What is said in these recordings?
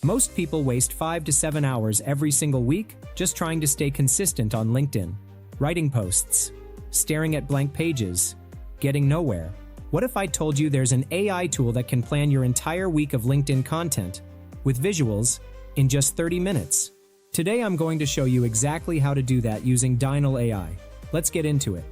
Most people waste 5 to 7 hours every single week just trying to stay consistent on LinkedIn, writing posts, staring at blank pages, getting nowhere. What if I told you there's an AI tool that can plan your entire week of LinkedIn content with visuals in just 30 minutes? Today I'm going to show you exactly how to do that using Dynal AI. Let's get into it.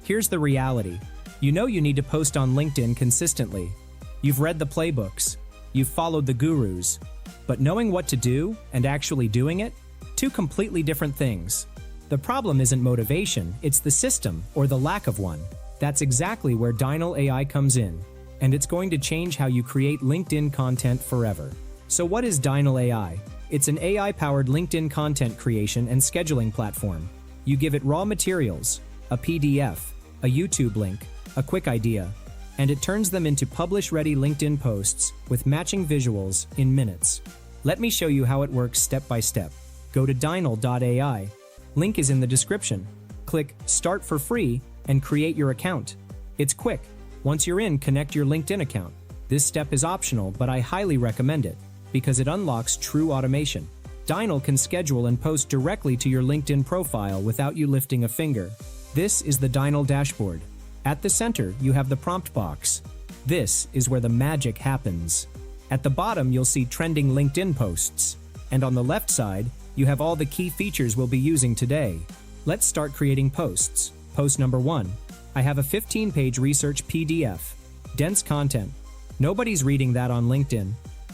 Here's the reality. You know you need to post on LinkedIn consistently. You've read the playbooks. You've followed the gurus. But knowing what to do and actually doing it? Two completely different things. The problem isn't motivation, it's the system, or the lack of one. That's exactly where Dynal AI comes in, and it's going to change how you create LinkedIn content forever. So what is Dynal AI? It's an AI-powered LinkedIn content creation and scheduling platform. You give it raw materials, a PDF, a YouTube link, a quick idea, and it turns them into publish-ready LinkedIn posts with matching visuals in minutes. Let me show you how it works step by step. Go to Dynal.ai. Link is in the description. Click Start for free and create your account. It's quick. Once you're in, connect your LinkedIn account. This step is optional, but I highly recommend it because it unlocks true automation. Dynal can schedule and post directly to your LinkedIn profile without you lifting a finger. This is the Dynal dashboard. At the center, you have the prompt box. This is where the magic happens. At the bottom, you'll see trending LinkedIn posts. And on the left side, you have all the key features we'll be using today. Let's start creating posts. Post number 1. I have a 15-page research PDF. Dense content. Nobody's reading that on LinkedIn.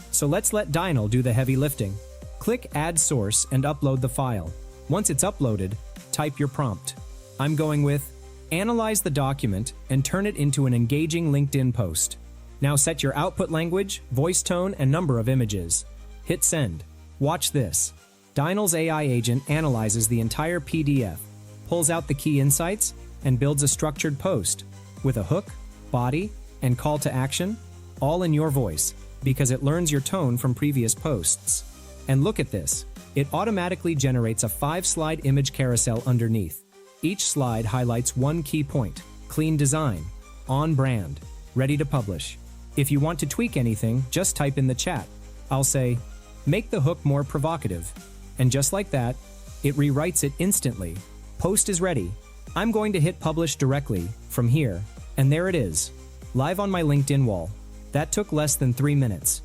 So let's let Dynal do the heavy lifting. Click Add Source and upload the file. Once it's uploaded, type your prompt. I'm going with analyze the document and turn it into an engaging LinkedIn post. Now set your output language, voice tone, and number of images. Hit send. Watch this. Dynal's AI agent analyzes the entire PDF, pulls out the key insights, and builds a structured post with a hook, body, and call to action, all in your voice, because it learns your tone from previous posts. And look at this. It automatically generates a 5-slide image carousel underneath. Each slide highlights one key point: clean design, on brand, ready to publish. If you want to tweak anything, just type in the chat. I'll say, make the hook more provocative. And just like that, it rewrites it instantly. Post is ready. I'm going to hit publish directly from here, and there it is, live on my LinkedIn wall. That took less than 3 minutes.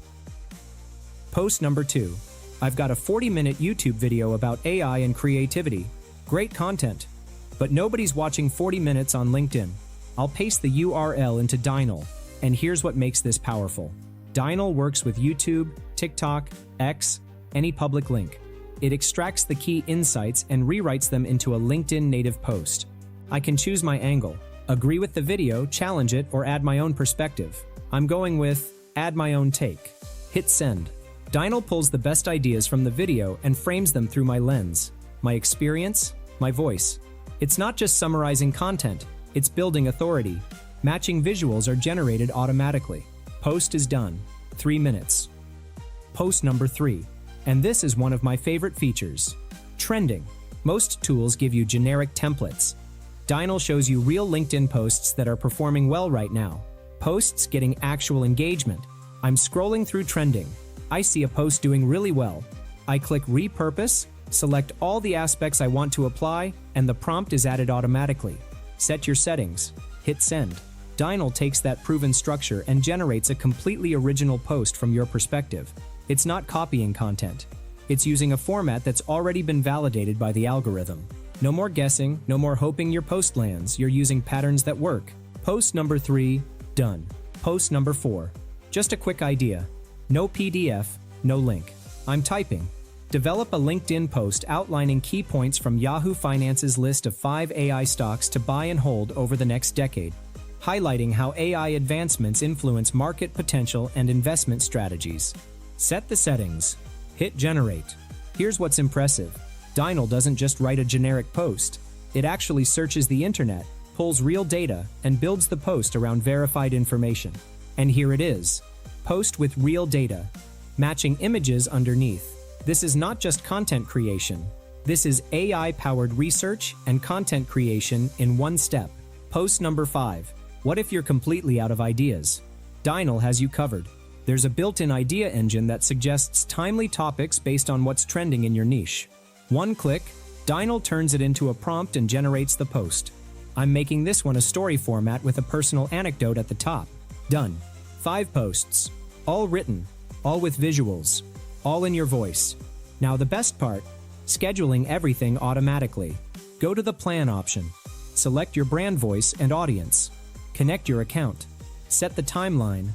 Post number 2. I've got a 40-minute YouTube video about AI and creativity. Great content. But nobody's watching 40 minutes on LinkedIn. I'll paste the URL into Dynal, and here's what makes this powerful. Dynal works with YouTube, TikTok, X, any public link. It extracts the key insights and rewrites them into a LinkedIn native post. I can choose my angle, agree with the video, challenge it, or add my own perspective. I'm going with add my own take. Hit send. Dynal pulls the best ideas from the video and frames them through my lens, my experience, my voice. It's not just summarizing content, it's building authority. Matching visuals are generated automatically. Post is done. 3 minutes. Post number 3. And this is one of my favorite features. Trending. Most tools give you generic templates. Dynal shows you real LinkedIn posts that are performing well right now. Posts getting actual engagement. I'm scrolling through trending. I see a post doing really well. I click Repurpose, select all the aspects I want to apply, and the prompt is added automatically. Set your settings. Hit send. Dynal takes that proven structure and generates a completely original post from your perspective. It's not copying content. It's using a format that's already been validated by the algorithm. No more guessing, no more hoping your post lands. You're using patterns that work. Post number 3, done. Post number 4. Just a quick idea. No PDF, no link. I'm typing. Develop a LinkedIn post outlining key points from Yahoo Finance's list of 5 AI stocks to buy and hold over the next decade, highlighting how AI advancements influence market potential and investment strategies. Set the settings. Hit generate. Here's what's impressive. Dynal doesn't just write a generic post. It actually searches the internet, pulls real data, and builds the post around verified information. And here it is. Post with real data. Matching images underneath. This is not just content creation. This is AI-powered research and content creation in one step. Post number 5. What if you're completely out of ideas? Dynal has you covered. There's a built-in idea engine that suggests timely topics based on what's trending in your niche. One click, Dynal turns it into a prompt and generates the post. I'm making this one a story format with a personal anecdote at the top. Done. 5 posts. All written. All with visuals. All in your voice. Now the best part, scheduling everything automatically. Go to the plan option. Select your brand voice and audience. Connect your account. Set the timeline.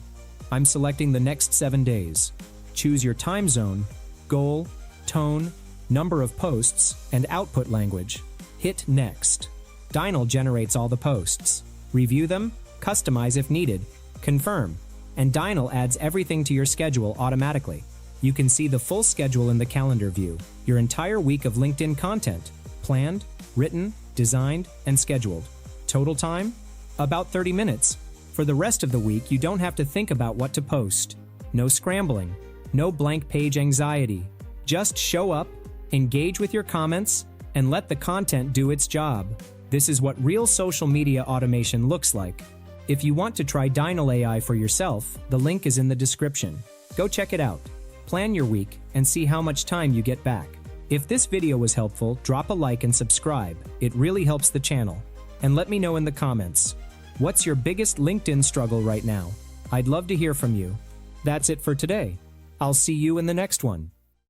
I'm selecting the next 7 days. Choose your time zone, goal, tone, number of posts, and output language. Hit Next. Dynal generates all the posts. Review them, customize if needed, confirm, and Dynal adds everything to your schedule automatically. You can see the full schedule in the calendar view, your entire week of LinkedIn content, planned, written, designed, and scheduled. Total time? About 30 minutes. For the rest of the week, you don't have to think about what to post. No scrambling, no blank page anxiety. Just show up, engage with your comments, and let the content do its job. This is what real social media automation looks like. If you want to try Dynal AI for yourself, the link is in the description. Go check it out. Plan your week and see how much time you get back. If this video was helpful, drop a like and subscribe. It really helps the channel. And let me know in the comments, what's your biggest LinkedIn struggle right now? I'd love to hear from you. That's it for today. I'll see you in the next one.